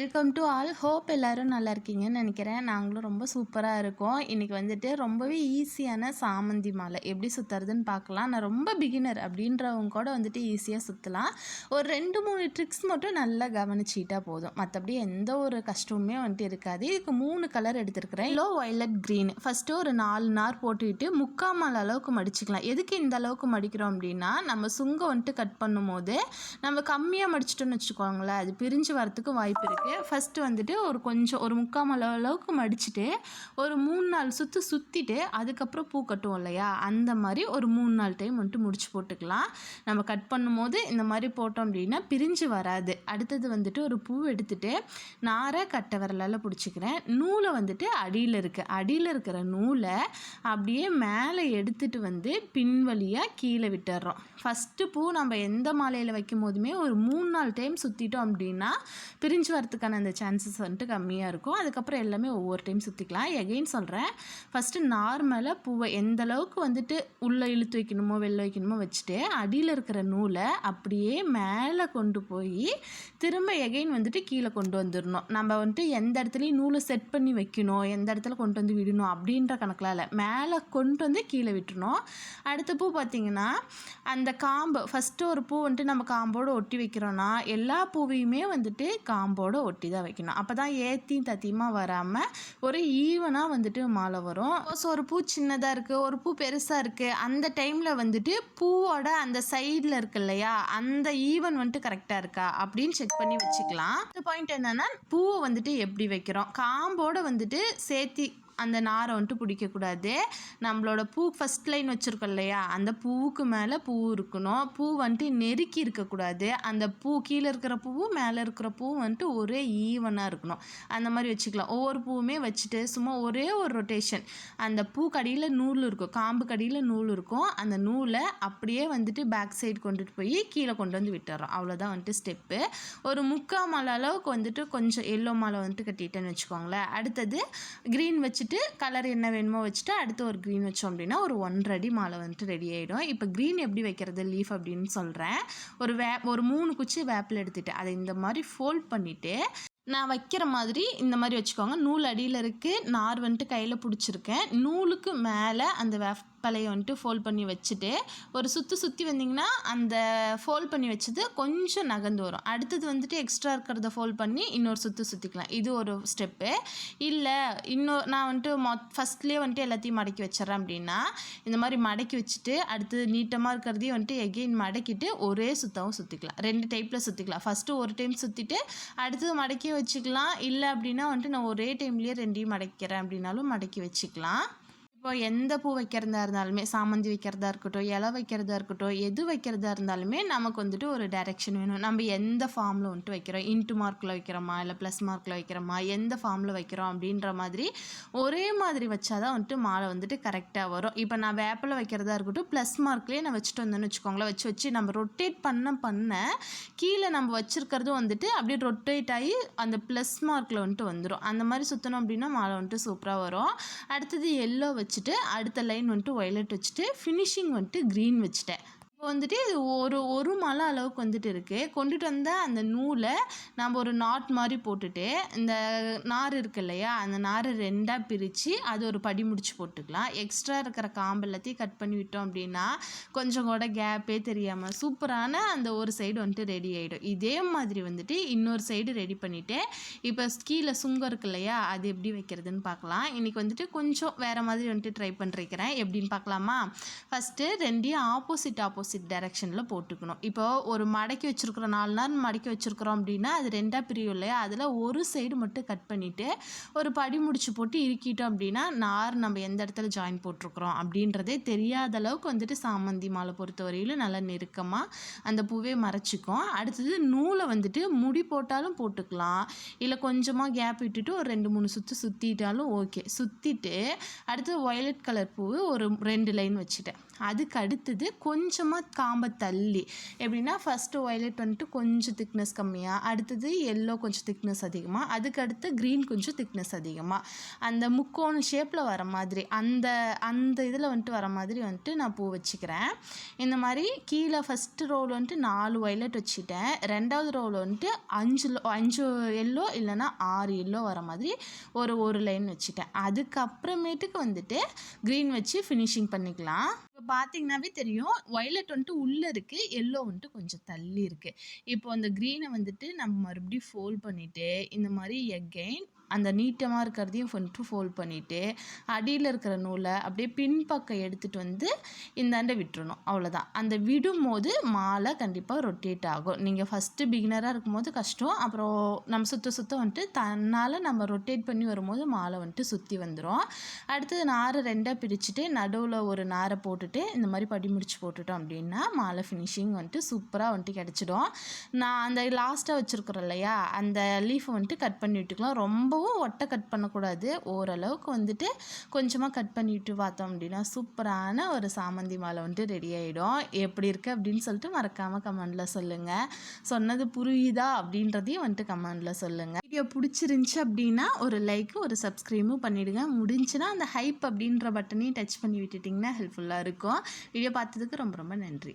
Welcome to all. Hope எல்லோரும் நல்லா இருக்கீங்கன்னு நினைக்கிறேன். நாங்களும் ரொம்ப சூப்பராக இருக்கோம். இன்றைக்கி வந்துட்டு ரொம்பவே ஈஸியான சாமந்தி மாலை எப்படி சுற்றுறதுன்னு பார்க்கலாம். நான் ரொம்ப பிகினர் அப்படின்றவங்க கூட வந்துட்டு ஈஸியாக சுற்றலாம். ஒரு 2-3 ட்ரிக்ஸ் மட்டும் நல்லா கவனிச்சிட்டா போதும். மற்றபடி எந்த ஒரு கஷ்டமுமே வந்துட்டு இருக்காது. இதுக்கு 3 கலர் எடுத்துருக்கிறேன். Yellow, violet, green. ஃபஸ்ட்டு ஒரு 4 நார் போட்டுக்கிட்டு 3/4 மாலை அளவுக்கு மடிச்சிக்கலாம். எதுக்கு இந்த அளவுக்கு மடிக்கிறோம் அப்படின்னா, நம்ம சுங்கை வந்துட்டு கட் பண்ணும்போது நம்ம கம்மியாக மடிச்சிட்டோன்னு வச்சுக்கோங்களேன், அது பிரிஞ்சு வரத்துக்கு வாய்ப்பு இருக்குது. ஃபஸ்ட்டு வந்துட்டு ஒரு 3/4 மாலை அளவுக்கு மடிச்சுட்டு ஒரு 3-4 சுற்றிட்டு அதுக்கப்புறம் பூ கட்டுவோம் இல்லையா, அந்த மாதிரி ஒரு 3-4 டைம் வந்துட்டு முடிச்சு போட்டுக்கலாம். நம்ம கட் பண்ணும்போது இந்த மாதிரி போட்டோம் அப்படின்னா பிரிஞ்சு வராது. அடுத்தது வந்துட்டு ஒரு பூ எடுத்துகிட்டு நாரை கட்டை விரலால் பிடிச்சிக்கிறேன். நூலை வந்துட்டு அடியில் இருக்கிற நூலை அப்படியே மேலே எடுத்துகிட்டு வந்து பின்வழியாக கீழே விட்டுறோம். ஃபஸ்ட்டு பூ நம்ம எந்த மாலையில் வைக்கும் போதுமே ஒரு 3-4 டைம் சுற்றிட்டோம் அப்படின்னா பிரிஞ்சு வரத்துக்கான அந்த சான்சஸ் வந்துட்டு கம்மியாக இருக்கும். அதுக்கப்புறம் எல்லாமே ஒவ்வொரு டைம் சுற்றிக்கலாம். எகெயின் சொல்கிறேன், ஃபஸ்ட்டு நார்மலாக பூவை எந்த அளவுக்கு வந்துட்டு உள்ளே இழுத்து வைக்கணுமோ வெளில வைக்கணுமோ வச்சுட்டு அடியில் இருக்கிற நூலை அப்படியே மேலே கொண்டு போய் திரும்ப எகெயின் வந்துட்டு கீழே கொண்டு வந்துடணும். நம்ம வந்துட்டு எந்த இடத்துலையும் நூலை செட் பண்ணி வைக்கணும், எந்த இடத்துல கொண்டு வந்து விடணும் அப்படின்ற கணக்கில் இல்லை, மேலே கொண்டு வந்து கீழே விட்டுணும். அடுத்த பூ பார்த்திங்கன்னா அந்த காம்பு, ஃபஸ்ட்டு ஒரு பூ வந்துட்டு நம்ம காம்போடு ஒட்டி வைக்கிறோன்னா எல்லா பூவையுமே வந்துட்டு காம்போடு ஒட்டி தான் வைக்கணும். அப்போ தான் ஏற்றியும் தத்தியமாக வராமல் ஒரு ஈவனாக வந்துட்டு மாலை வரும். ஸோ ஒரு பூ சின்னதாக இருக்குது, ஒரு பூ பெருசாக இருக்குது, அந்த டைமில் வந்துட்டு பூவோட அந்த சைடில் இருக்கு இல்லையா, அந்த ஈவன் வந்துட்டு கரெக்டாக இருக்கா அப்படின்னு செக் பண்ணி வச்சுக்கலாம். இந்த பாயிண்ட் என்னென்னா, பூவை வந்துட்டு எப்படி வைக்கிறோம், காம்போடு வந்துட்டு சேர்த்தி அந்த நாரை வந்துட்டு பிடிக்கக்கூடாது. நம்மளோட பூ ஃபஸ்ட் லைன் வச்சுருக்கோம் இல்லையா, அந்த பூவுக்கு மேலே பூ இருக்கணும். பூ வந்துட்டு நெருக்கி இருக்கக்கூடாது. அந்த பூ கீழே இருக்கிற பூவும் மேலே இருக்கிற பூவும் வந்துட்டு ஒரே ஈவனாக இருக்கணும். அந்த மாதிரி வச்சுக்கலாம். ஒவ்வொரு பூவுமே வச்சுட்டு சும்மா ஒரே ஒரு ரொட்டேஷன், அந்த பூ கடியில் நூல் இருக்கும், காம்பு கடியில் நூல் இருக்கும், அந்த நூலை அப்படியே வந்துட்டு பேக் சைடு கொண்டுட்டு போய் கீழே கொண்டு வந்து விட்டுறோம். அவ்வளோதான் வந்துட்டு ஸ்டெப்பு. ஒரு 3/4 மாலை அளவுக்கு வந்துட்டு கொஞ்சம் எல்லோ மாலை வந்துட்டு கட்டிட்டேன்னு வச்சுக்கோங்களேன். அடுத்தது க்ரீன் வச்சுட்டு கலர் என்ன வேணுமோ வச்சுட்டு அடுத்து ஒரு க்ரீன் வச்சோம் அப்படின்னா ஒரு 1.5 அடி மாலை வந்துட்டு ரெடி ஆகிடும். இப்போ க்ரீன் எப்படி வைக்கிறது லீஃப் அப்படின்னு சொல்கிறேன். ஒரு 3 குச்சி வேப்பில் எடுத்துகிட்டு அதை இந்த மாதிரி ஃபோல்ட் பண்ணிவிட்டு நான் வைக்கிற மாதிரி இந்த மாதிரி வச்சுக்கோங்க. நூல் அடியில் இருக்குது, நார் வந்துட்டு கையில் பிடிச்சிருக்கேன். நூலுக்கு மேலே அந்த வேப்பலையை வந்துட்டு ஃபோல்ட் பண்ணி வச்சுட்டு ஒரு சுற்றி வந்திங்கன்னா அந்த ஃபோல்ட் பண்ணி வச்சது கொஞ்சம் நகர்ந்து வரும். அடுத்தது வந்துட்டு எக்ஸ்ட்ரா இருக்கிறத ஃபோல்ட் பண்ணி இன்னொரு சுற்றிக்கலாம். இது ஒரு ஸ்டெப்பு. இல்லை நான் வந்துட்டு ஃபஸ்ட்லேயே வந்துட்டு எல்லாத்தையும் மடக்கி வச்சிட்றேன் அப்படின்னா இந்த மாதிரி மடக்கி வச்சுட்டு அடுத்தது நீட்டமாக இருக்கிறதையும் வந்துட்டு எகெயின் மடக்கிட்டு ஒரே சுற்றவும் சுற்றிக்கலாம். 2 டைப்பில் சுற்றிக்கலாம். ஃபஸ்ட்டு ஒரு டைம் சுற்றிட்டு அடுத்தது மடக்கி வச்சுக்கலாம். இல்லை அப்படின்னா வந்துட்டு நான் ஒரே டைம்லேயே 2ஐயும் மடக்கிறேன் அப்படின்னாலும் மடக்கி வச்சுக்கலாம். இப்போ எந்த பூ வைக்கிறதா இருந்தாலுமே, சாமந்தி வைக்கிறதா இருக்கட்டும், இலை வைக்கிறதா இருக்கட்டும், எது வைக்கிறதா இருந்தாலுமே நமக்கு வந்துட்டு ஒரு டைரெக்ஷன் வேணும். நம்ம எந்த ஃபார்மில் வந்துட்டு வைக்கிறோம், இன்ட்டு மார்க்கில் வைக்கிறோமா இல்லை ப்ளஸ் மார்க்கில் வைக்கிறோமா, எந்த ஃபார்மில் வைக்கிறோம் அப்படின்ற மாதிரி ஒரே மாதிரி வச்சாதான் வந்துட்டு மாலை வந்துட்டு கரெக்டாக வரும். இப்போ நான் வேப்பில் வைக்கிறதா இருக்கட்டும், ப்ளஸ் மார்க்லேயே நான் வச்சுட்டு வந்தேன்னு வச்சுக்கோங்களேன், வச்சு நம்ம ரொட்டேட் பண்ண கீழே நம்ம வச்சுருக்கிறதும் வந்துட்டு அப்படியே ரொட்டேட் ஆகி அந்த ப்ளஸ் மார்க்கில் வந்துட்டு வந்துடும். அந்த மாதிரி சுற்றணும் அப்படின்னா மாலை வந்துட்டு சூப்பராக வரும். அடுத்தது எல்லோ வச்சுட்டு அடுத்த லைன் வந்துட்டு வயலட் வச்சுட்டு ஃபினிஷிங் வந்துட்டு க்ரீன் வச்சுட்டேன். இப்போ வந்துட்டு இது ஒரு மாலை அளவுக்கு வந்துட்டு இருக்குது. கொண்டுட்டு வந்த அந்த நூலை நம்ம ஒரு நாட் மாதிரி போட்டுட்டு இந்த நார் இருக்கு இல்லையா, அந்த நாரை 2ஆக பிரித்து அது ஒரு படி முடிச்சு போட்டுக்கலாம். எக்ஸ்ட்ரா இருக்கிற காம்பு எல்லாத்தையும் கட் பண்ணி விட்டோம் அப்படின்னா கொஞ்சம் கூட கேப்பே தெரியாமல் சூப்பரான அந்த ஒரு சைடு வந்துட்டு ரெடி ஆகிடும். இதே மாதிரி வந்துட்டு இன்னொரு சைடு ரெடி பண்ணிவிட்டு இப்போ கீழே சுங்கம் இருக்கு இல்லையா, அது எப்படி வைக்கிறதுன்னு பார்க்கலாம். இன்றைக்கி வந்துட்டு கொஞ்சம் வேறு மாதிரி வந்துட்டு ட்ரை பண்ணிருக்கிறேன். எப்படின்னு பார்க்கலாமா. ஃபஸ்ட்டு 2ஐயும் ஆப்போசிட் டைரெக்ஷனில் போட்டுக்கணும். இப்போ ஒரு மடக்கி வச்சுருக்குறோம், 4 நாள் மடக்கி வச்சுருக்குறோம் அப்படின்னா அது 2ஆக பிரியும் இல்லையா, அதில் ஒரு சைடு மட்டும் கட் பண்ணிவிட்டு ஒரு படி முடிச்சு போட்டு இறுக்கிட்டோம் அப்படின்னா நார் நம்ம எந்த இடத்துல ஜாயின் போட்டிருக்கிறோம் அப்படின்றதே தெரியாத அளவுக்கு வந்துட்டு சாமந்தி மாலை பொறுத்த வரையிலும் நல்லா நெருக்கமாக அந்த பூவே மறைச்சிக்கும். அடுத்தது நூலை வந்துட்டு முடி போட்டாலும் போட்டுக்கலாம், இல்லை கொஞ்சமாக கேப் விட்டுட்டு ஒரு 2-3 சுற்றிட்டாலும் ஓகே. சுற்றிட்டு அடுத்தது வயலட் கலர் பூ ஒரு 2 லைன் வச்சுட்டேன். அதுக்கு அடுத்தது கொஞ்சமாக காம்பை தள்ளி எப்படின்னா ஃபஸ்ட்டு வயலட் வந்துட்டு கொஞ்சம் திக்னஸ் கம்மியாக, அடுத்தது எல்லோ கொஞ்சம் திக்னஸ் அதிகமாக, அதுக்கு அடுத்து க்ரீன் கொஞ்சம் திக்னஸ் அதிகமாக, அந்த முக்கோண ஷேப்பில் வர மாதிரி அந்த அந்த இதில் வந்துட்டு வர மாதிரி வந்துட்டு நான் பூ வச்சுக்கிறேன். இந்த மாதிரி கீழே ஃபஸ்ட்டு ரோவில் வந்துட்டு 4 வயலட் வச்சுட்டேன். 2வது ரோவில் வந்துட்டு 5 எல்லோ இல்லைன்னா 6 எல்லோ வர மாதிரி ஒரு லைன் வச்சுட்டேன். அதுக்கப்புறமேட்டுக்கு வந்துட்டு க்ரீன் வச்சு ஃபினிஷிங் பண்ணிக்கலாம். இப்போ பார்த்தீங்கன்னாவே தெரியும், வயலட் வந்துட்டு உள்ளே இருக்குது, எல்லோ வந்துட்டு கொஞ்சம் தள்ளி இருக்குது. இப்போ அந்த க்ரீனை வந்துட்டு நம்ம மறுபடியும் ஃபோல்ட் பண்ணிவிட்டு இந்த மாதிரி எகெயின் அந்த நீட்டமாக இருக்கிறதையும் வந்துட்டு ஃபோல்ட் பண்ணிவிட்டு அடியில் இருக்கிற நூலை அப்படியே பின்பக்கம் எடுத்துகிட்டு வந்து இந்தாண்ட விட்டுறணும். அவ்வளோதான். அந்த விடும்போது மாலை கண்டிப்பாக ரொட்டேட் ஆகும். நீங்கள் ஃபஸ்ட்டு பிகினராக இருக்கும்போது கஷ்டம், அப்புறம் நம்ம சுத்த வந்துட்டு தன்னால் நம்ம ரொட்டேட் பண்ணி வரும்போது மாலை வந்துட்டு சுற்றி வந்துடும். அடுத்தது நாரை 2ஆக பிரிச்சுட்டு நடுவில் ஒரு நாரை போட்டுட்டு இந்த மாதிரி படி முடிச்சு போட்டுட்டோம் அப்படின்னா மாலை ஃபினிஷிங் வந்துட்டு சூப்பராக வந்துட்டு கிடச்சிடும். நான் அந்த லாஸ்ட்டாக வச்சுருக்குறோம் இல்லையா, அந்த லீஃபை வந்துட்டு கட் பண்ணி விட்டுக்கலாம். ரொம்பவும் ஒட்டை கட் பண்ணக்கூடாது, ஓரளவுக்கு வந்துட்டு கொஞ்சமாக கட் பண்ணிவிட்டு பார்த்தோம் அப்படின்னா சூப்பரான ஒரு சாமந்தி மாலை வந்துட்டு ரெடி ஆகிடும். எப்படி இருக்குது அப்படின்னு சொல்லிட்டு மறக்காமல் கமெண்டில் சொல்லுங்கள். சொன்னது புரியுதா அப்படின்றதையும் வந்துட்டு கமெண்டில் சொல்லுங்கள். வீடியோ பிடிச்சிருந்துச்சி அப்படின்னா ஒரு லைக்கு ஒரு சப்ஸ்கிரைபும் பண்ணிவிடுங்க. முடிஞ்சுன்னா அந்த ஹைப் அப்படின்ற பட்டனையும் டச் பண்ணி விட்டுட்டிங்கன்னா ஹெல்ப்ஃபுல்லாக இருக்கும். வீடியோ பார்த்ததுக்கு ரொம்ப ரொம்ப நன்றி.